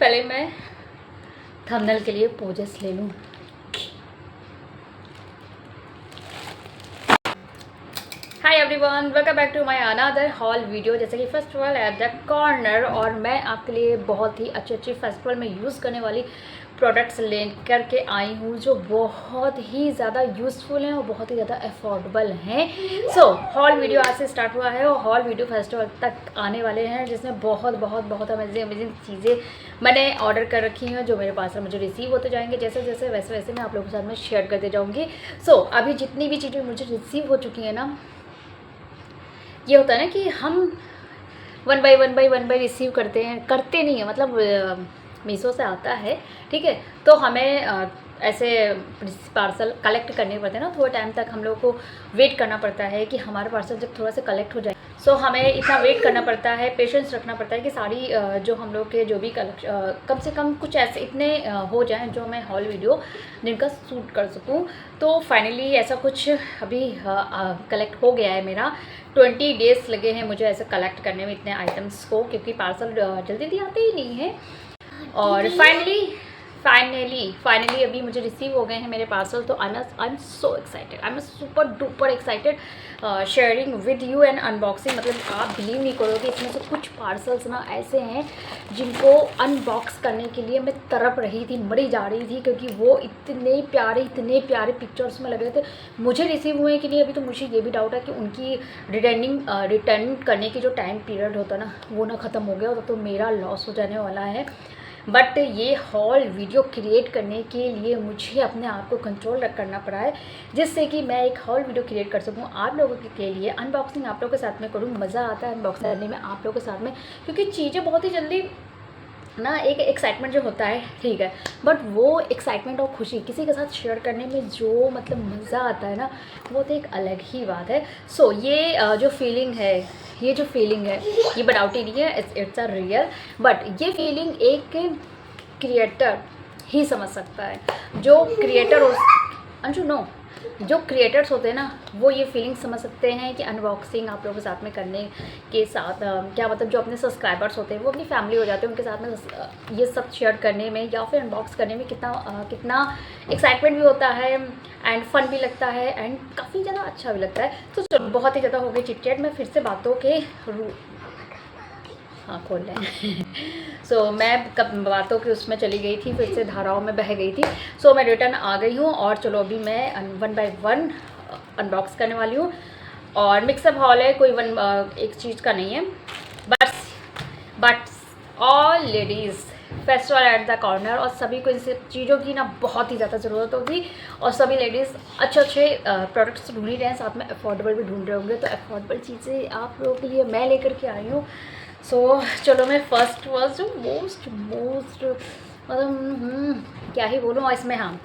पहले मैं थंबनेल के लिए पोजेस ले लूँ। Hi everyone, welcome back to my another haul video. जैसे कि फेस्टिवल एट द कॉर्नर, और मैं आपके लिए बहुत ही अच्छी फेस्टिवल में यूज़ करने वाली प्रोडक्ट्स ले करके आई हूँ जो बहुत ही ज़्यादा यूज़फुल हैं और बहुत ही ज़्यादा अफोर्डेबल हैं। सो हॉल वीडियो आज से स्टार्ट हुआ है और हॉल वीडियो फेस्टिवल तक आने वाले हैं, जिसमें बहुत अमेजिंग चीज़ें मैंने ऑर्डर कर रखी हैं जो मेरे पास मुझे रिसीव होते जाएंगे। जैसे जैसे वैसे मैं आप लोगों के साथ में शेयर करते जाऊँगी। सो अभी जितनी भी चीज़ें मुझे रिसीव हो चुकी हैं ना, ये होता है ना कि हम वन बाई रिसीव करते नहीं है, मतलब मीशो से आता है, ठीक है, तो हमें ऐसे पार्सल कलेक्ट करने पड़ते हैं ना, थोड़े टाइम तक हम लोग को वेट करना पड़ता है कि हमारा पार्सल जब थोड़ा सा कलेक्ट हो जाए। सो हमें इतना वेट करना पड़ता है, पेशेंस रखना पड़ता है कि सारी जो हम लोग के जो भी कम से कम कुछ ऐसे इतने हो जाएं जो मैं हॉल वीडियो जिनका शूट कर सकूं। तो फाइनली ऐसा कुछ अभी कलेक्ट हो गया है मेरा। 20 डेज़ लगे हैं मुझे ऐसे कलेक्ट करने में इतने आइटम्स को, क्योंकि पार्सल जल्दी आते ही नहीं है। और फाइनली अभी मुझे रिसीव हो गए हैं मेरे पार्सल। तो I am so excited, I am super duper excited sharing with you and unboxing. मतलब आप बिलीव नहीं करोगे, इसमें से कुछ पार्सल्स ना ऐसे हैं जिनको अनबॉक्स करने के लिए मैं तड़प रही थी, मरी जा रही थी, क्योंकि वो इतने प्यारे पिक्चर्स में लगे थे। मुझे रिसीव हुए कि नहीं अभी, तो मुझे ये भी डाउट है कि उनकी रिटर्न करने की जो टाइम पीरियड होता ना, वो ना ख़त्म हो गया तो मेरा लॉस हो जाने वाला है। बट ये हॉल वीडियो क्रिएट करने के लिए मुझे अपने आप को कंट्रोल करना पड़ा है, जिससे कि मैं एक हॉल वीडियो क्रिएट कर सकूं आप लोगों के लिए। अनबॉक्सिंग आप लोगों के साथ में करूं, मज़ा आता है अनबॉक्सिंग करने में आप लोगों के साथ में, क्योंकि चीज़ें बहुत ही जल्दी ना, एक एक्साइटमेंट जो होता है ठीक है, बट वो एक्साइटमेंट और खुशी किसी के साथ शेयर करने में जो मतलब मज़ा आता है ना, वो तो एक अलग ही बात है। सो ये जो फीलिंग है, ये बनावटी नहीं है, इट्स अ रियल। बट ये फीलिंग एक क्रिएटर ही समझ सकता है। जो क्रिएटर अंशु नो जो क्रिएटर्स होते हैं ना, वो ये फीलिंग समझ सकते हैं कि अनबॉक्सिंग आप लोगों के साथ में करने के साथ क्या मतलब जो अपने सब्सक्राइबर्स होते हैं वो अपनी फैमिली हो जाते हैं, उनके साथ में ये सब शेयर करने में या फिर अनबॉक्स करने में कितना एक्साइटमेंट भी होता है एंड फन भी लगता है एंड काफ़ी ज़्यादा अच्छा भी लगता है। तो चलो, बहुत ही ज़्यादा हो गई चिट-चैट, मैं फिर से बातों के हाँ खोल लें। सो मैं कब बातों की उसमें चली गई थी, फिर से धाराओं में बह गई थी। सो मैं रिटर्न आ गई हूँ और चलो अभी मैं वन बाय वन अनबॉक्स करने वाली हूँ। और मिक्सअप हॉल है, कोई एक चीज़ का नहीं है, but all ladies festival at the corner, और सभी को इन सब चीज़ों की ना बहुत ही ज़्यादा ज़रूरत होगी, और सभी लेडीज़ अच्छे प्रोडक्ट्स ढूंढ ही रहे हैं, साथ में अफोर्डेबल भी ढूंढ रहे होंगे। तो अफोर्डेबल चीज़ें आप लोगों के लिए मैं लेकर के आई हूँ। सो चलो, मैं फर्स्ट वॉज जो मोस्ट मतलब क्या ही बोलूँ इसमें। हाँ,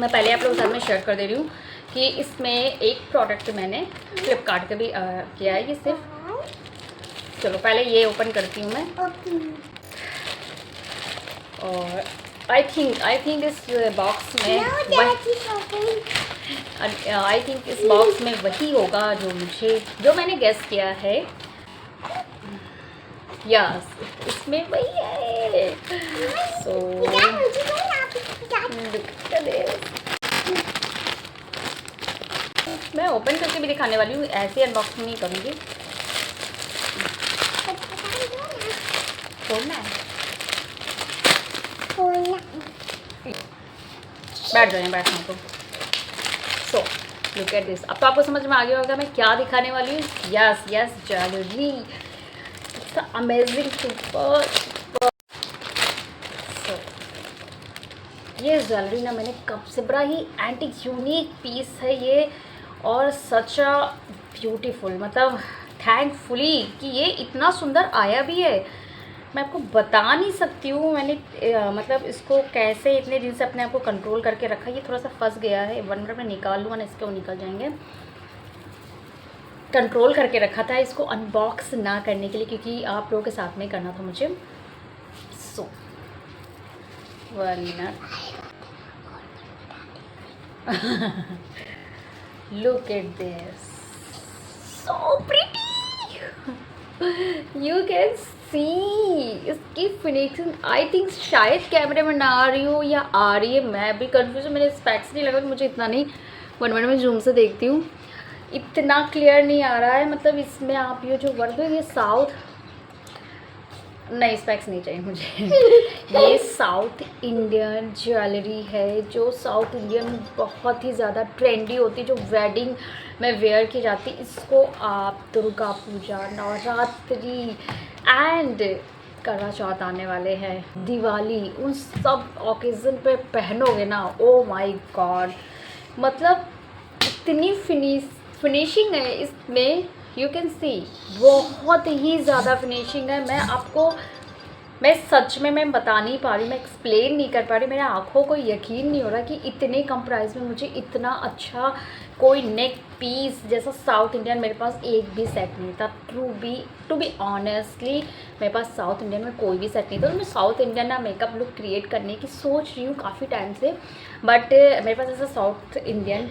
मैं पहले आप लोगों के साथ में शेयर कर दे रही हूँ कि इसमें एक प्रोडक्ट मैंने फ्लिपकार्ट के भी किया है, ये सिर्फ। चलो पहले ये ओपन करती हूँ मैं। और आई थिंक इस बॉक्स में इस बॉक्स में वही होगा जो मैंने गेस किया है। यस, इसमें वही है। सो मैं ओपन करके भी दिखाने वाली हूँ, ऐसे अनबॉक्सिंग नहीं करूँगी। खोलना है, बैठना तो। So look at this. अब तो आपको समझ में आ गया होगा मैं क्या दिखाने वाली हूँ। Yes jewellery, amazing super. So ये ज्वेलरी ना मैंने कब से, बड़ा ही एंटीक यूनिक पीस है ये, और सच अ ब्यूटीफुल, मतलब थैंकफुली कि ये इतना सुंदर आया भी है। मैं आपको बता नहीं सकती हूँ मैंने मतलब इसको कैसे इतने दिन से अपने आप को कंट्रोल करके रखा। ये थोड़ा सा फंस गया है, 1 मिनट में निकाल लूँगा ना इसके, वो निकल जाएंगे। कंट्रोल करके रखा था इसको अनबॉक्स ना करने के लिए, क्योंकि आप लोगों के साथ में करना था मुझे। सो 1 minute. Look at this, so pretty. You can सी इसकी फिनिशिंग। आई थिंक शायद कैमरे में ना आ रही हो या आ रही है, मैं भी कंफ्यूज हूँ। मेरे स्पेक्स नहीं लगा कि मुझे इतना नहीं, 1 मिनट में जूम से देखती हूँ, इतना क्लियर नहीं आ रहा है। मतलब इसमें आप ये जो वर्क है ये साउथ, नहीं स्पेक्स नहीं चाहिए मुझे। ये साउथ इंडियन ज्वेलरी है जो साउथ इंडियन बहुत ही ज़्यादा ट्रेंडी होती है, जो वेडिंग में वेयर की जाती। इसको आप दुर्गा पूजा, नवरात्रि एंड करवा चौथ आने वाले हैं, दिवाली, उन सब ओकेज़न पे पहनोगे ना, ओ माय गॉड। मतलब इतनी फिनिशिंग है इसमें, यू कैन सी बहुत ही ज़्यादा फिनिशिंग है। मैं सच में मैं बता नहीं पा रही, मैं एक्सप्लेन नहीं कर पा रही, मेरे आँखों को यकीन नहीं हो रहा कि इतने कम प्राइस में मुझे इतना अच्छा कोई नेक पीस जैसा साउथ इंडियन मेरे पास एक भी सेट नहीं था। टू बी ऑनेस्टली मेरे पास साउथ इंडियन में कोई भी सेट नहीं था। तो मैं साउथ इंडियन ना मेकअप लुक क्रिएट करने की सोच रही हूँ काफ़ी टाइम से, बट मेरे पास ऐसा साउथ इंडियन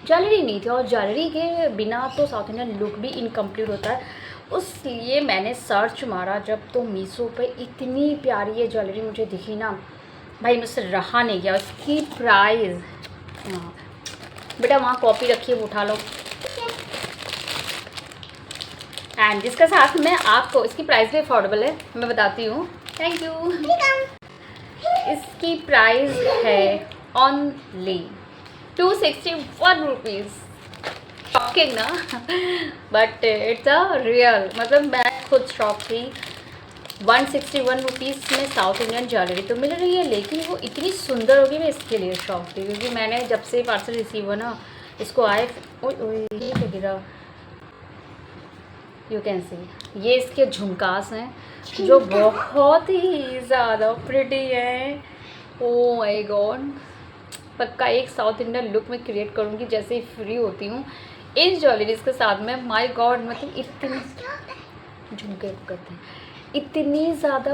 ज्वेलरी नहीं थी, और ज्वेलरी के बिना तो साउथ इंडियन लुक भी इनकम्प्लीट होता है। उसलिए मैंने सर्च मारा जब, तो मीशो पे इतनी प्यारी ये ज्वेलरी मुझे दिखी ना, भाई मुझसे रहा नहीं गया। उसकी प्राइस, हाँ बेटा वहाँ कॉपी रखी है, वो उठा लो। एंड जिसके साथ मैं आपको, इसकी प्राइस भी अफोर्डेबल है, मैं बताती हूँ। Thank you. इसकी प्राइस है ओनली 261 रुपीज़। शॉकिंग ना, बट इट्स अ रियल, मतलब मैं खुद शॉक थी। 161 रुपीज़ में साउथ इंडियन ज्वेलरी तो मिल रही है, लेकिन वो इतनी सुंदर होगी, मैं इसके लिए शॉक थी। क्योंकि मैंने जब से पार्सल रिसीव हुआ ना, इसको आए, ये क्या गिरा, यू कैन सी, ये इसके झुमकास हैं जो बहुत ही ज़्यादा प्रिटी हैं। ओ माय गॉड, पक्का एक साउथ इंडियन लुक में क्रिएट करूँगी जैसे ही फ्री होती हूँ इन ज्वेलरीज के साथ में। माय गॉड, मतलब इतनी झुमके करते हैं, इतनी ज़्यादा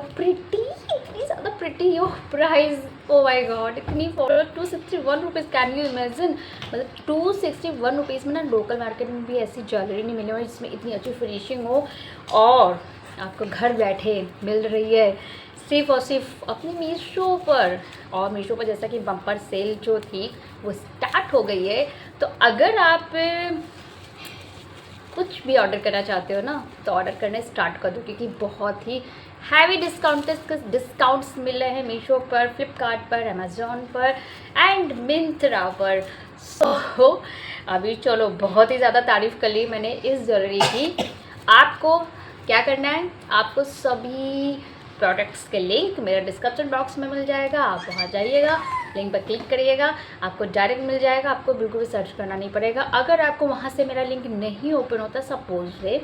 pretty, your price, oh my God, इतनी for 261 rupees, can you imagine. मतलब 261 रुपीज़ में ना लोकल मार्केट में भी ऐसी ज्वेलरी नहीं मिली और जिसमें इतनी अच्छी फिनिशिंग हो, और आपको घर बैठे मिल रही है सिर्फ और सिर्फ अपनी मीशो पर। और मीशो पर जैसा कि बम्पर सेल जो थी वो स्टार्ट हो गई है, तो अगर आप कुछ भी ऑर्डर करना चाहते हो ना, तो ऑर्डर करने स्टार्ट कर दो, क्योंकि बहुत ही हैवी डिस्काउंट्स मिल रहे हैं मीशो पर, फ्लिपकार्ट पर, अमेज़ॉन पर एंड मिंत्रा पर। सो अभी चलो, बहुत ही ज़्यादा तारीफ़ कर ली मैंने इस ज्वेलरी की। आपको क्या करना है, आपको सभी प्रोडक्ट्स के लिंक मेरा डिस्क्रिप्शन बॉक्स में मिल जाएगा, आप वहाँ जाइएगा, लिंक पर क्लिक करिएगा, आपको डायरेक्ट मिल जाएगा, आपको बिल्कुल भी सर्च करना नहीं पड़ेगा। अगर आपको वहाँ से मेरा लिंक नहीं ओपन होता, सपोज से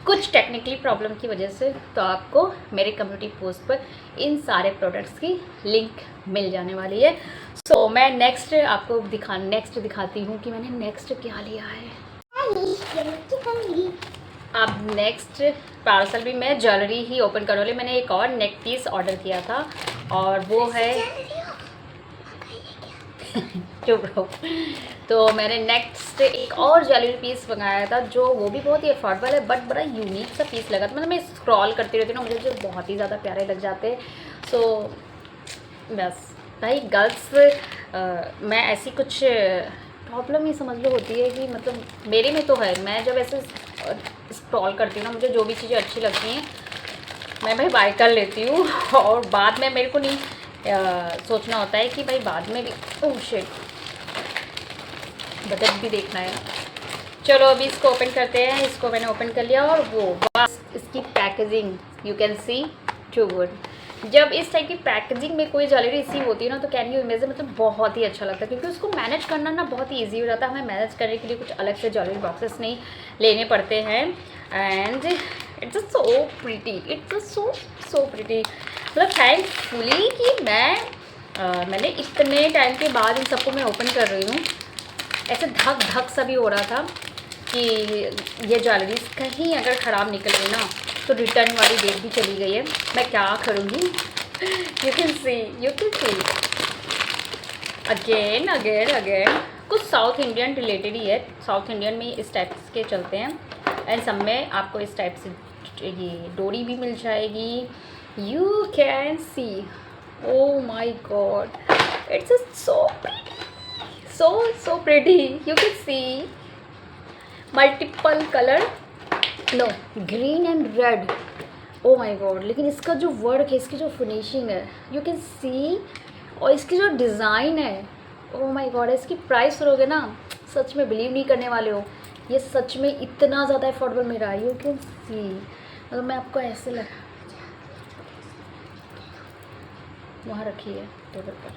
कुछ टेक्निकली प्रॉब्लम की वजह से, तो आपको मेरे कम्युनिटी पोस्ट पर इन सारे प्रोडक्ट्स की लिंक मिल जाने वाली है। सो मैं नेक्स्ट आपको दिखाती हूँ कि मैंने नेक्स्ट क्या लिया है। अब नेक्स्ट पार्सल भी मैं ज्वेलरी ही ओपन कर रही। मैंने एक और नेक पीस ऑर्डर किया था, और वो है चुप रहो। तो मैंने नेक्स्ट एक और ज्वेलरी पीस मंगाया था, जो वो भी बहुत ही अफोर्डेबल है, बट बड़ा यूनिक सा पीस लगा था। मतलब मैं स्क्रॉल करती रहती हूँ ना, मुझे जो बहुत ही ज़्यादा प्यारे लग जाते हैं। सो बस भाई गर्ल्स मैं ऐसी कुछ प्रॉब्लम ही समझ लो होती है कि, मतलब मेरे में तो है, मैं जब ऐसे स्क्रॉल करती हूँ ना, मुझे जो भी चीज़ें अच्छी लगती हैं मैं भाई बाय कर लेती हूँ, और बाद में मेरे को नहीं सोचना होता है कि भाई बाद में भी, ओह शिट, बजट भी देखना है। चलो अभी इसको ओपन करते हैं। इसको मैंने ओपन कर लिया, और वो बस इसकी packaging you can see too good. जब इस टाइप की पैकेजिंग में कोई ज्वेलरी रिसीव होती है ना, तो कैन यू इमेजिन, मतलब बहुत ही अच्छा लगता है, क्योंकि उसको मैनेज करना ना बहुत ही ईजी हो जाता है। हमें मैनेज करने के लिए कुछ अलग से ज्वेलरी बॉक्सेस नहीं लेने पड़ते हैं। And it's so pretty, it's so pretty. मतलब थैंकफुली कि मैंने इतने टाइम के बाद इन सबको मैं ओपन कर रही हूँ। ऐसे धक धक सा भी हो रहा था कि ये ज्वेलरी कहीं अगर ख़राब निकल गई ना, तो रिटर्न वाली डेट भी चली गई है, मैं क्या करूँगी। यू कैन सी अगेन कुछ साउथ इंडियन रिलेटेड ही है। साउथ इंडियन में इस टाइप के चलते हैं, एंड सब में आपको इस टाइप से ये डोरी भी मिल जाएगी। You can see, oh my god, it's so pretty, you can see multiple colour, no green and red, oh my god. लेकिन इसका जो वर्क है, इसकी जो फिनिशिंग है, यू कैन सी, और इसकी जो डिज़ाइन है, ओ माई गॉड। इसकी प्राइस करोगे ना, सच में बिलीव नहीं करने वाले हो, ये सच में इतना ज़्यादा अफोर्डेबल में रहा है। यू कैन सी, मतलब मैं आपको ऐसे लगा, वहाँ रखी है टेबल पर,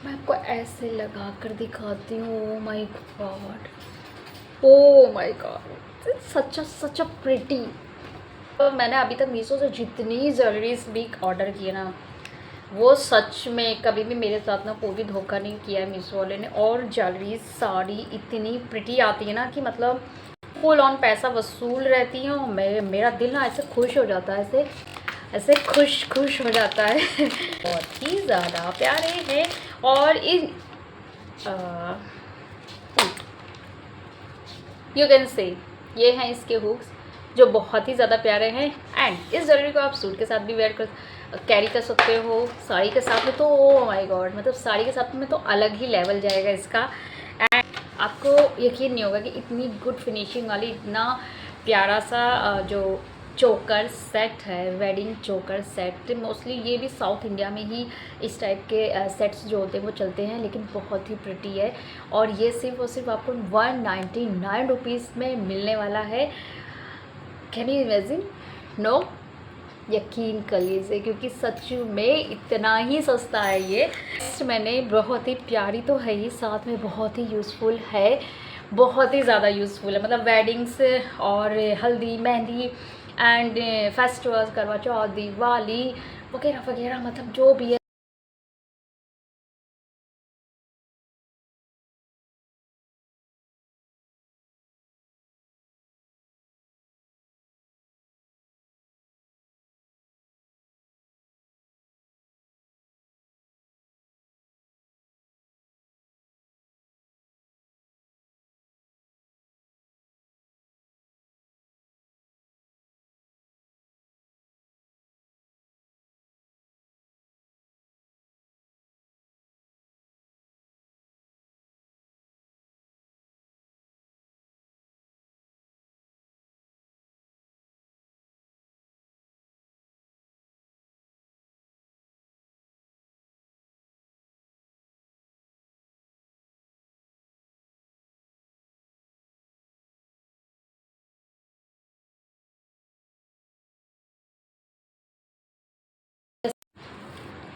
मैं आपको ऐसे लगा कर दिखाती हूँ। Oh my God, oh my God, such a pretty. तो मैंने अभी तक मीशो से जितनी ज्वेलरीज भी ऑर्डर किए ना, वो सच में कभी भी मेरे साथ ना कोई भी धोखा नहीं किया है मीशो वाले ने। और ज्वेलरीज साड़ी इतनी प्रिटी आती है ना कि मतलब फुल ऑन पैसा वसूल रहती है। और मेरा दिल ना ऐसे खुश हो जाता है, ऐसे खुश हो जाता है। बहुत ही ज़्यादा प्यारे हैं। और इन यू कैन से, ये हैं इसके हुक्स जो बहुत ही ज़्यादा प्यारे हैं। एंड इस ज्वेलरी को आप सूट के साथ भी कैरी कर सकते हो, साड़ी के साथ में तो ओ माय गॉड, मतलब साड़ी के साथ में तो अलग ही लेवल जाएगा इसका। एंड आपको यकीन नहीं होगा कि इतनी गुड फिनिशिंग वाली, इतना प्यारा सा जो चोकर सेट है, वेडिंग चोकर सेट, मोस्टली ये भी साउथ इंडिया में ही इस टाइप के सेट्स जो होते हैं वो चलते हैं, लेकिन बहुत ही प्रिटी है। और ये सिर्फ और सिर्फ आपको 199 रुपीज़ में मिलने वाला है। Can you imagine? नो, यकीन कर लीजिए, क्योंकि सच में इतना ही सस्ता है ये। मैंने बहुत ही प्यारी तो है ही, साथ में बहुत ही यूज़फुल है, बहुत ही ज़्यादा यूज़फुल है। मतलब वेडिंग्स और हल्दी मेहंदी एंड फेस्टिवल्स, करवा चौथ, दिवाली वगैरह वगैरह, मतलब जो भी है।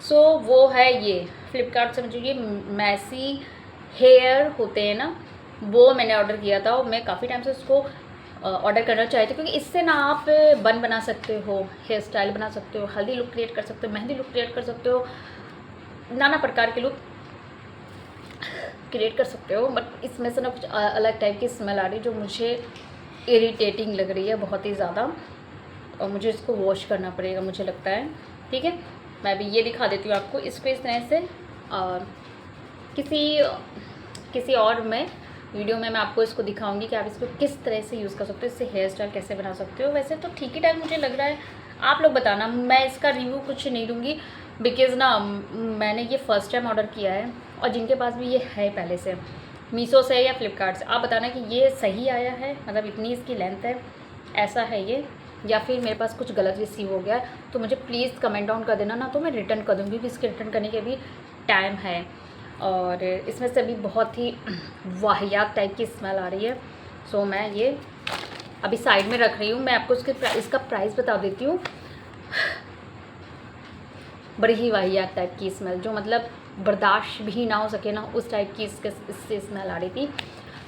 सो वो है ये फ्लिपकार्ट से, मुझे ये मैसी हेयर होते हैं ना, वो मैंने ऑर्डर किया था। और मैं काफ़ी टाइम से उसको ऑर्डर करना चाहती थी, क्योंकि इससे ना आप बन बना सकते हो, हेयर स्टाइल बना सकते हो, हल्दी लुक क्रिएट कर सकते हो, मेहंदी लुक क्रिएट कर सकते हो, नाना प्रकार के लुक क्रिएट कर सकते हो। बट इसमें से ना कुछ अलग टाइप की स्मेल आ रही है जो मुझे इरिटेटिंग लग रही है बहुत ही ज़्यादा, और मुझे इसको वॉश करना पड़ेगा मुझे लगता है। ठीक है, मैं अभी ये दिखा देती हूँ आपको इस पे इस तरह से। और किसी और में वीडियो में मैं आपको इसको दिखाऊंगी कि आप इसको किस तरह से यूज़ कर सकते हो, इससे हेयर स्टाइल कैसे बना सकते हो। वैसे तो ठीक ही टाइम मुझे लग रहा है, आप लोग बताना, मैं इसका रिव्यू कुछ नहीं दूँगी, बिकॉज़ ना मैंने ये फ़र्स्ट टाइम ऑर्डर किया है। और जिनके पास भी ये है पहले से, मीशो से या फ्लिपकार्ट से, आप बताना कि ये सही आया है, मतलब इतनी इसकी लेंथ है, ऐसा है ये, या फिर मेरे पास कुछ गलत रिसीव हो गया है, तो मुझे प्लीज़ कमेंट डाउन कर देना, ना तो मैं रिटर्न कर दूँगी, क्योंकि इसके रिटर्न करने के भी टाइम है। और इसमें से भी बहुत ही वाहियात टाइप की स्मेल आ रही है। सो मैं ये अभी साइड में रख रही हूँ। मैं आपको इसका प्राइस बता देती हूँ। बड़ी ही वाहियात टाइप की स्मेल, जो मतलब बर्दाश्त भी ना हो सके ना, उस टाइप की इससे स्मेल आ रही थी।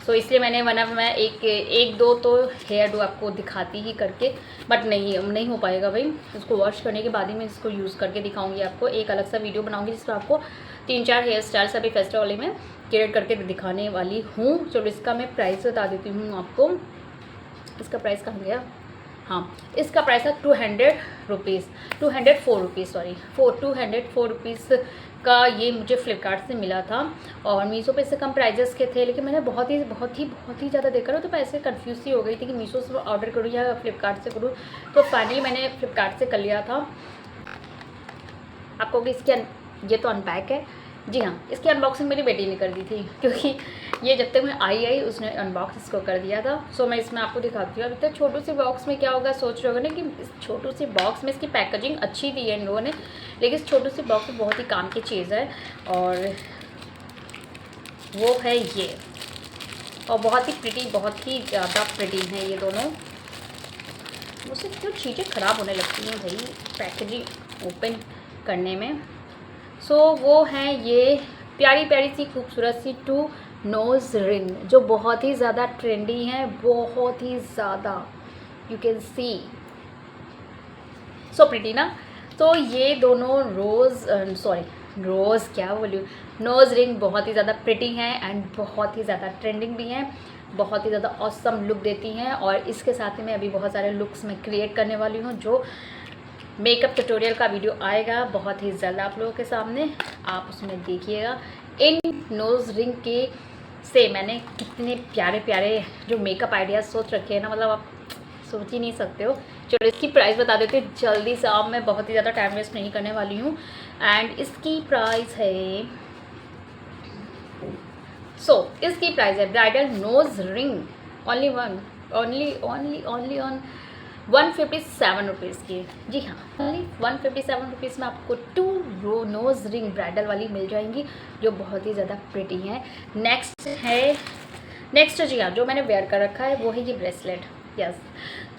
सो इसलिए मैंने वरना मैं एक दो तो हेयर डू आपको दिखाती ही करके, बट नहीं हो पाएगा भाई। इसको वॉश करने के बाद ही मैं इसको यूज़ करके दिखाऊंगी आपको। एक अलग सा वीडियो बनाऊंगी जिसमें आपको 3-4 हेयर स्टाइल्स अभी फेस्टिवल में क्रिएट करके दिखाने वाली हूँ। चलो इसका मैं प्राइस बता देती हूँ आपको। इसका प्राइस कहाँ गया? हाँ, इसका प्राइस है 204 रुपीज़, सॉरी 204 रुपीज़ का ये मुझे फ़्लिपकार्ट से मिला था और मीशो पे इससे कम प्राइजेस के थे, लेकिन मैंने बहुत ही ज़्यादा देखा तो मैं ऐसे कंफ्यूज सी हो गई थी कि मीशो से ऑर्डर करूँ या फ़्लिपकार्ट से करूँ। तो फाइनली मैंने फ़्लिपकार्ट से कर लिया था। आपको इसके ये तो अनपैक है, जी हाँ, इसकी अनबॉक्सिंग मेरी बेटी ने कर दी थी, क्योंकि ये जब तक मैं आई उसने अनबॉक्स इसको कर दिया था। सो मैं इसमें आपको दिखाती हूँ। अभी तक छोटू सी बॉक्स में क्या होगा सोच रहे होगा ना कि इस छोटू सी बॉक्स में इसकी पैकेजिंग अच्छी दी है इन लोगों ने, लेकिन इस छोटू सी बॉक्स में बहुत ही काम की चीज़ है और वो है ये, और बहुत ही प्रिटी, बहुत ही ज़्यादा प्रिटी हैं ये दोनों। मुझसे क्यों चीज़ें ख़राब होने लगती हैं भाई पैकेजिंग ओपन करने में। सो वो हैं ये प्यारी प्यारी सी खूबसूरत सी 2 नोज़ रिंग, जो बहुत ही ज़्यादा ट्रेंडी हैं, बहुत ही ज़्यादा, you can C so pretty ना। तो ये दोनों रोज़ क्या बोलूँ, नोज़ रिंग बहुत ही ज़्यादा प्रिटी हैं एंड बहुत ही ज़्यादा ट्रेंडिंग भी हैं, बहुत ही ज़्यादा ऑसम लुक देती हैं। और इसके साथ ही मैं अभी बहुत सारे लुक्स मैं क्रिएट करने वाली हूँ, जो मेकअप ट्यूटोरियल का वीडियो आएगा बहुत ही जल्द आप लोगों के सामने, आप उसमें देखिएगा। इन नोज़ रिंग के से मैंने कितने प्यारे प्यारे जो मेकअप आइडियाज़ सोच रखे हैं ना, मतलब आप सोच ही नहीं सकते हो। चलो इसकी प्राइस बता देते हैं जल्दी से, आप मैं बहुत ही ज़्यादा टाइम वेस्ट नहीं करने वाली हूँ। एंड इसकी प्राइस है इसकी प्राइस है bridal nose ring only on 157 rupees की। जी हाँ, ओनली 157 रुपीज़ में आपको 2 नोज़ रिंग ब्राइडल वाली मिल जाएंगी, जो बहुत ही ज़्यादा प्रिटी हैं। नेक्स्ट जी हाँ, जो मैंने वेयर कर रखा है वो है ये ब्रेसलेट, यस,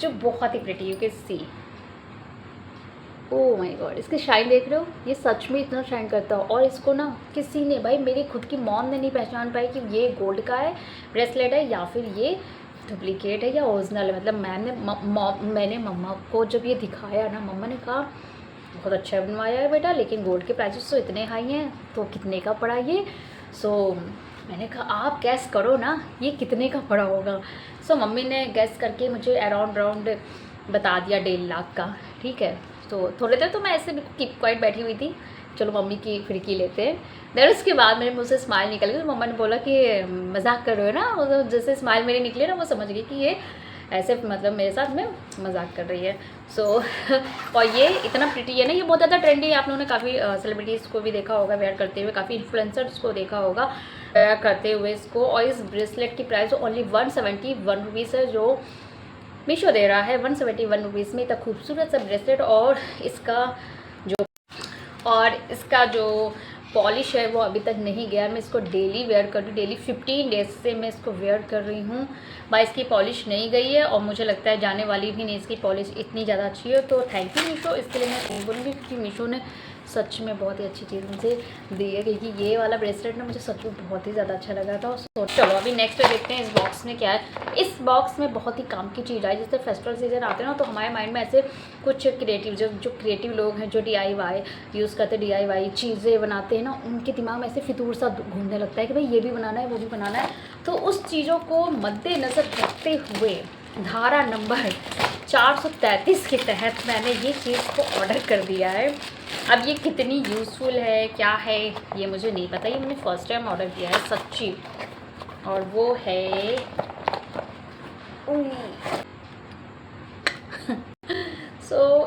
जो बहुत ही pretty, you can see. Oh my God, इसकी शाइन देख रहे हो, ये सच में इतना शाइन करता है। और इसको ना किसी ने, भाई मेरी खुद की मॉम ने नहीं पहचान पाई कि ये गोल्ड का है ब्रेसलेट है या फिर ये डुप्लीकेट है या ओरिजिनल है। मतलब मैंने मम्मा को जब ये दिखाया ना, मम्मा ने कहा बहुत अच्छा बनवाया है बेटा, लेकिन गोल्ड के प्राइसेस तो इतने हाई हैं, तो कितने का पड़ा ये। सो मैंने कहा आप गैस करो ना ये कितने का पड़ा होगा। सो मम्मी ने गैस करके मुझे अराउंड बता दिया 1.5 लाख का, ठीक है। तो थोड़ी देर तो मैं ऐसे कीप क्वाइट बैठी हुई थी, चलो मम्मी की फिरकी लेते हैं। देर उसके बाद मेरे मुँह से स्माइल निकल गई, तो मम्मा ने बोला कि मजाक कर रहे हो ना, और जैसे स्माइल मेरी निकली ना, वो समझ गई कि ये ऐसे मतलब मेरे साथ में मजाक कर रही है। सो और ये इतना प्रिटी है ना, ये बहुत ज़्यादा ट्रेंडी है। आप लोगों ने काफ़ी सेलिब्रिटीज़ को भी देखा होगा वेयर करते हुए, काफ़ी इन्फ्लुएंसर्स को देखा होगा वेयर करते हुए इसको। और इस ब्रेसलेट की प्राइस ओनली 171 रुपीज़ है, जो मीशो दे रहा है 171 रुपीज़ में। इतना खूबसूरत सा ब्रेसलेट, और इसका जो पॉलिश है वो अभी तक नहीं गया। मैं इसको डेली वेयर कर रही हूँ, डेली 15 डेज से मैं इसको वेयर कर रही हूँ। भाई इसकी पॉलिश नहीं गई है, और मुझे लगता है जाने वाली भी नहीं इसकी पॉलिश इतनी ज़्यादा अच्छी है। तो थैंक यू मीशो, इसके लिए मैं बोलूँगी, क्योंकि मीशो ने सच में बहुत ही अच्छी चीज़ मुझे दी है, क्योंकि ये वाला ब्रेसलेट ना मुझे सच में बहुत ही ज़्यादा अच्छा लगा था। तो चलो अभी नेक्स्ट देखते हैं इस बॉक्स में क्या है। इस बॉक्स में बहुत ही काम की चीज़ आई। जैसे फेस्टिवल सीजन आते हैं ना, तो हमारे माइंड में ऐसे कुछ क्रिएटिव जो क्रिएटिव लोग हैं, जो DIY यूज़ करते, DIY चीज़ें बनाते हैं ना, उनके दिमाग में ऐसे फितूर सा घूमने लगता है कि भाई ये भी बनाना है, वो भी बनाना है। तो उस चीज़ों को मद्देनज़र रखते हुए धारा नंबर 433 के तहत मैंने ये चीज़ को ऑर्डर कर दिया है। अब ये कितनी यूज़फुल है, क्या है, ये मुझे नहीं पता। ये मैंने फ़र्स्ट टाइम ऑर्डर किया है सच्ची, और वो है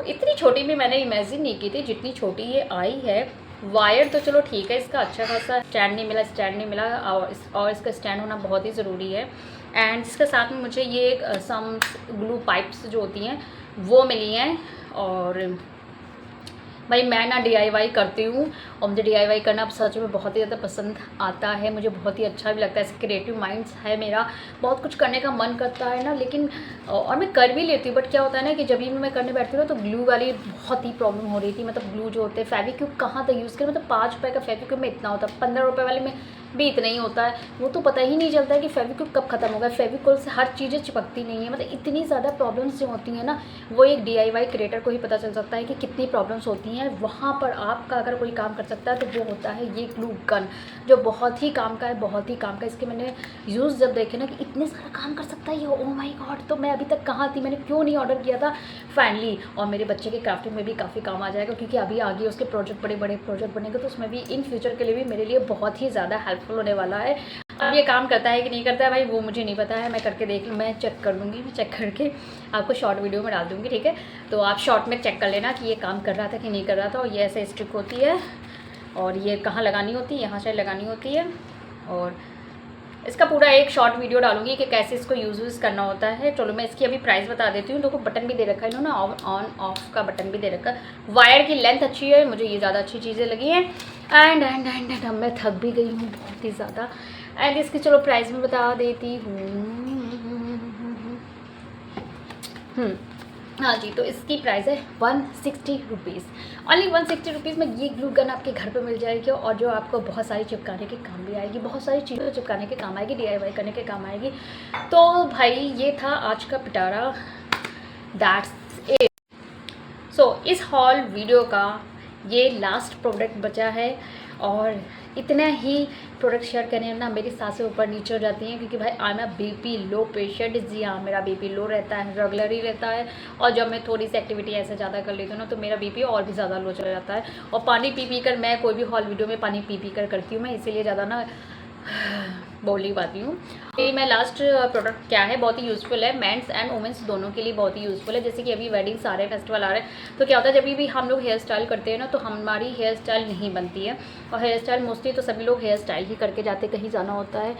इतनी छोटी भी मैंने इमेजिन नहीं की थी जितनी छोटी ये आई है। वायर तो चलो ठीक है, इसका अच्छा खासा स्टैंड नहीं मिला, और इसका स्टैंड होना बहुत ही ज़रूरी है। एंड इसके साथ में मुझे ये सम ग्लू पाइप्स जो होती हैं वो मिली हैं। और भाई मैं ना DIY करती हूँ, और मुझे DIY करना अब सच में बहुत ही ज़्यादा पसंद आता है, मुझे बहुत ही अच्छा भी लगता है। ऐसे क्रिएटिव माइंड्स है मेरा, बहुत कुछ करने का मन करता है ना, लेकिन और मैं कर भी लेती हूँ, बट क्या होता है ना कि जब भी मैं करने बैठती हूँ ना, तो ग्लू वाली बहुत ही प्रॉब्लम हो रही थी। मतलब ग्लू जो होते हैं, फेविक्विक कहाँ तक यूज़ करें, मतलब 5 रुपये का फेविक्विक में इतना होता है, 15 रुपये वाले में भी इतना ही होता है। वो तो पता ही नहीं चलता है कि फेविक्विक कब खत्म होगा। फेविकॉल से हर चीज़ें चिपकती नहीं है, मतलब इतनी ज़्यादा प्रॉब्लम्स जो होती हैं ना, वो एक DIY क्रिएटर को ही पता चल सकता है कि कितनी प्रॉब्लम्स होती हैं। वहाँ पर आपका अगर कोई काम करते सकता है, तो वो होता है ये ग्लू गन, जो बहुत ही काम का है, बहुत ही काम का। इसके मैंने यूज़ जब देखे ना कि इतने सारा काम कर सकता है ये, ओ माय गॉड। तो मैं अभी तक कहाँ थी, मैंने क्यों नहीं ऑर्डर किया था फाइनली। और मेरे बच्चे के क्राफ्टिंग में भी काफ़ी काम आ जाएगा, क्योंकि अभी आगे उसके प्रोजेक्ट, बड़े बड़े प्रोजेक्ट बनेंगे, तो उसमें भी इन फ्यूचर के लिए भी मेरे लिए बहुत ही ज़्यादा हेल्पफुल होने वाला है। अब ये काम करता है कि नहीं करता है भाई, वो मुझे नहीं पता है, मैं करके देख लूँ, मैं चेक कर लूँगी, मैं चेक करके आपको शॉर्ट वीडियो में डाल दूँगी, ठीक है। तो आप शॉर्ट में चेक कर लेना कि ये काम कर रहा था कि नहीं कर रहा था। और ये ऐसे स्टिक होती है, और ये कहाँ लगानी होती है, यहाँ से लगानी होती है। और इसका पूरा एक शॉर्ट वीडियो डालूंगी कि कैसे इसको यूज़ करना होता है। चलो मैं इसकी अभी प्राइस बता देती हूँ। देखो बटन भी दे रखा है इन्होंने, ऑन ऑफ का बटन भी दे रखा है। वायर की लेंथ अच्छी है, मुझे ये ज़्यादा अच्छी चीज़ें लगी हैं। एंड एंड एंड एंड मैं थक भी गई हूँ बहुत ही ज़्यादा। एंड इसकी चलो प्राइस भी बता देती हूँ। हाँ जी, तो इसकी प्राइस है 160 रुपीज़, ओनली 160 रुपीज़ में ये ग्लू गन आपके घर पे मिल जाएगी, और जो आपको बहुत सारी चिपकाने के काम भी आएगी, बहुत सारी चीज़ें चिपकाने के काम आएगी, DIY करने के काम आएगी। तो भाई ये था आज का पिटारा, दैट्स इट। सो इस हॉल वीडियो का ये लास्ट प्रोडक्ट बचा है, और इतना ही प्रोडक्ट शेयर करने में ना मेरी सांसें ऊपर नीचे हो जाती हैं, क्योंकि भाई I am BP low patient. जी हाँ, मेरा BP लो रहता है, रेगुलर ही रहता है। और जब मैं थोड़ी सी एक्टिविटी ऐसे ज़्यादा कर लेती हूँ ना, तो मेरा BP और भी ज़्यादा लो चला जाता है। और पानी पी कर, मैं कोई भी हॉल वीडियो में पानी पी कर करती हूँ मैं, इसीलिए ज़्यादा ना बोल नहीं पाती हूँ। ये मैं लास्ट प्रोडक्ट क्या है, बहुत ही यूज़फुल है, मेंस एंड वुमेंस दोनों के लिए बहुत ही यूज़फुल है। जैसे कि अभी वेडिंग्स आ रहे हैं, फेस्टिवल आ रहे हैं, तो क्या होता है जब भी हम लोग हेयर स्टाइल करते हैं ना, तो हमारी हेयर स्टाइल नहीं बनती है। और हेयर स्टाइल मोस्टली तो सभी लोग हेयर स्टाइल ही करके जाते, कहीं जाना होता है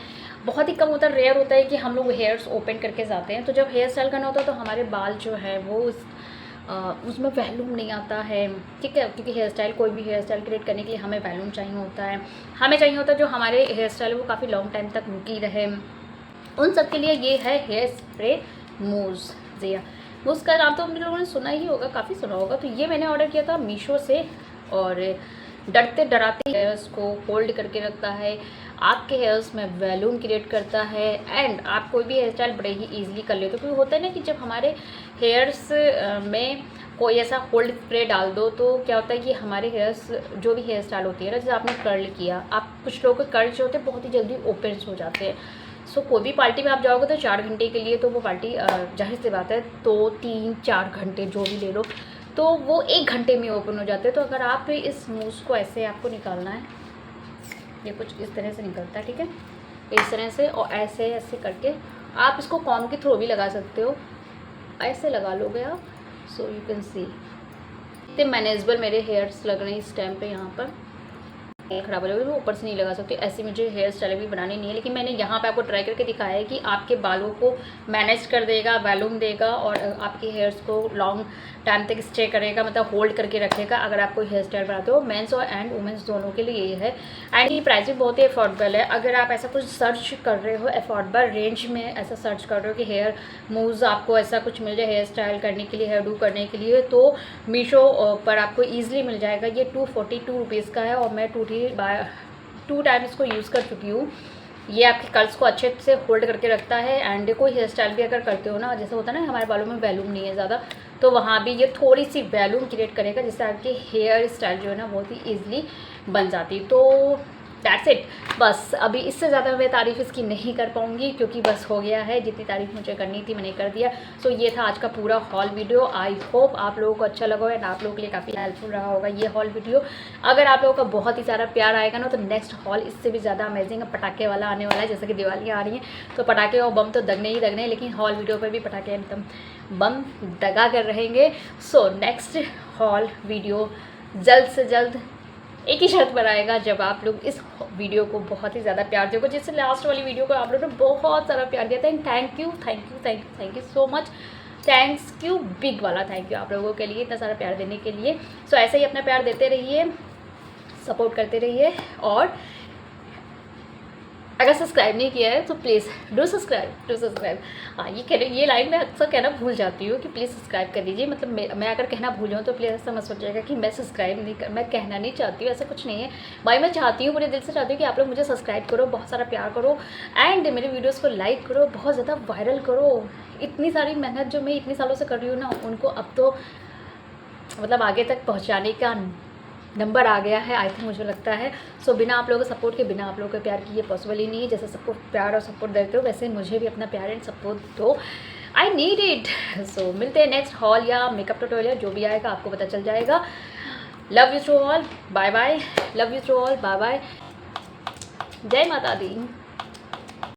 बहुत ही कम होता है, रेयर होता है कि हम लोग हेयर्स ओपन करके जाते हैं। तो जब हेयर स्टाइल करना होता है तो हमारे बाल जो है वो उसमें वैल्यूम नहीं आता है, ठीक है। क्योंकि हेयर स्टाइल, कोई भी हेयर स्टाइल क्रिएट करने के लिए हमें वैल्यूम चाहिए होता है, हमें चाहिए होता है जो हमारे हेयर स्टाइल है वो काफ़ी लॉन्ग टाइम तक रुकी रहे। उन सब के लिए ये है हेयर स्प्रे मूज़। जी हाँ, मूज़ का नाम तो हम लोगों ने सुना ही होगा, काफ़ी सुना होगा। तो ये मैंने ऑर्डर किया था मीशो से, और डरते डराते हेयर्स को होल्ड करके रखता है, आपके हेयर्स में वैल्यूम क्रिएट करता है, एंड आप कोई भी हेयर स्टाइल बड़े ही ईजिली कर लेते हो। क्योंकि होता है ना कि जब हमारे हेयर्स में कोई ऐसा होल्ड स्प्रे डाल दो, तो क्या होता है कि हमारे हेयर्स, जो भी हेयर स्टाइल होती है ना, जैसे आपने कर्ल किया, आप कुछ लोगों के कर्ल जो होते हैं बहुत ही जल्दी ओपन हो जाते हैं। सो कोई भी पार्टी में आप जाओगे तो 4 घंटे के लिए, तो वो पार्टी जाहिर सी बात है तो 3-4 घंटे जो भी ले लो, तो वो 1 घंटे में ओपन हो जाते हैं। तो अगर आप इस मूस को ऐसे आपको निकालना है, ये कुछ इस तरह से निकलता है, ठीक है, इस तरह से, और ऐसे ऐसे करके आप इसको कॉम के थ्रू भी लगा सकते हो, ऐसे लगा लोगे आप। सो यू कैन सी इतने मैनेजेबल मेरे हेयर्स लग रहे हैं इस टाइम पे। यहाँ पर खराब हो जाएगी, मैं ऊपर से नहीं लगा सकती, ऐसी मुझे हेयर स्टाइल भी बनानी नहीं है। लेकिन मैंने यहाँ पे आपको ट्राई करके दिखाया है कि आपके बालों को मैनेज कर देगा, वैल्यूम देगा, और आपके हेयर्स को लॉन्ग टाइम तक स्टे करेगा, मतलब होल्ड करके रखेगा। अगर आप कोई हेयर स्टाइल बनाते हो, मेंस और एंड वुमेंस दोनों के लिए ये है। एंड ये प्राइस भी बहुत ही अफोर्डेबल है। अगर आप ऐसा कुछ सर्च कर रहे हो, अफोर्डेबल रेंज में ऐसा सर्च कर रहे हो कि हेयर मूव्स आपको ऐसा कुछ मिल जाए हेयर स्टाइल करने के लिए, हेयर डू करने के लिए, तो मीशो पर आपको ईजिली मिल जाएगा। ये 242 रुपीज़ का है, और मैं 2 टाइम इसको यूज़ कर चुकी हूँ। ये आपके कर्ल्स को अच्छे से होल्ड करके रखता है। एंड कोई हेयर स्टाइल भी अगर करते हो ना, जैसे होता है ना हमारे बालों में वैल्यूम नहीं है ज़्यादा, तो वहाँ भी ये थोड़ी सी वैल्यूम क्रिएट करेगा, जिससे आपकी हेयर स्टाइल जो है ना बहुत ही ईजिली बन जाती। तो दैट्स इट। बस अभी इससे ज़्यादा मैं तारीफ़ इसकी नहीं कर पाऊँगी, क्योंकि बस हो गया है, जितनी तारीफ़ मुझे करनी थी मैंने कर दिया। सो ये था आज का पूरा हॉल वीडियो। आई होप आप लोगों को अच्छा लगा एंड आप लोगों के लिए काफ़ी हेल्पफुल रहा होगा ये हॉल वीडियो। अगर आप लोगों का बहुत ही सारा प्यार आएगा ना, तो नेक्स्ट हॉल इससे भी ज़्यादा अमेजिंग पटाखे वाला आने वाला है। जैसे कि दिवाली आ रही है, तो पटाखे और बम तो दगने ही दगने, लेकिन हॉल वीडियो पर भी पटाखे एकदम बम दगा कर रहेंगे। सो नेक्स्ट हॉल वीडियो जल्द से जल्द एक ही शर्त पर आएगा, जब आप लोग इस वीडियो को बहुत ही ज़्यादा प्यार दोगे, जिससे लास्ट वाली वीडियो को आप लोगों ने बहुत सारा प्यार दिया था। And thank you so much, thanks you, big वाला थैंक यू आप लोगों के लिए, इतना सारा प्यार देने के लिए। सो ऐसे ही अपना प्यार देते रहिए, सपोर्ट करते रहिए, और अगर सब्सक्राइब नहीं किया है तो प्लीज़ डू सब्सक्राइब। हाँ, ये लाइन मैं अक्सर कहना भूल जाती हूँ कि प्लीज़ सब्सक्राइब कर दीजिए। मतलब मैं अगर कहना भूल जाऊँ तो प्लीज़ ऐसा मत सोचिएगा कि मैं सब्सक्राइब नहीं कर, मैं कहना नहीं चाहती हूँ, ऐसा कुछ नहीं है भाई। मैं चाहती हूँ, पूरे दिल से चाहती हूँ कि आप लोग मुझे सब्सक्राइब करो, बहुत सारा प्यार करो, एंड मेरे वीडियोज़ को लाइक करो, बहुत ज़्यादा वायरल करो। इतनी सारी मेहनत जो मैं इतने सालों से कर रही हूँ ना, उनको अब तो मतलब आगे तक पहुँचाने का नंबर आ गया है आई थिंक, मुझे लगता है। सो बिना आप लोगों के सपोर्ट के, बिना आप लोगों के प्यार की ये पॉसिबल ही नहीं है। जैसे सबको प्यार और सपोर्ट देते हो वैसे मुझे भी अपना प्यार एंड सपोर्ट दो, आई नीड इट। सो मिलते हैं नेक्स्ट हॉल या मेकअप ट्यूटोरियल, जो भी आएगा आपको पता चल जाएगा। Love you to all, bye bye. Love you to all, bye bye. जय माता दी।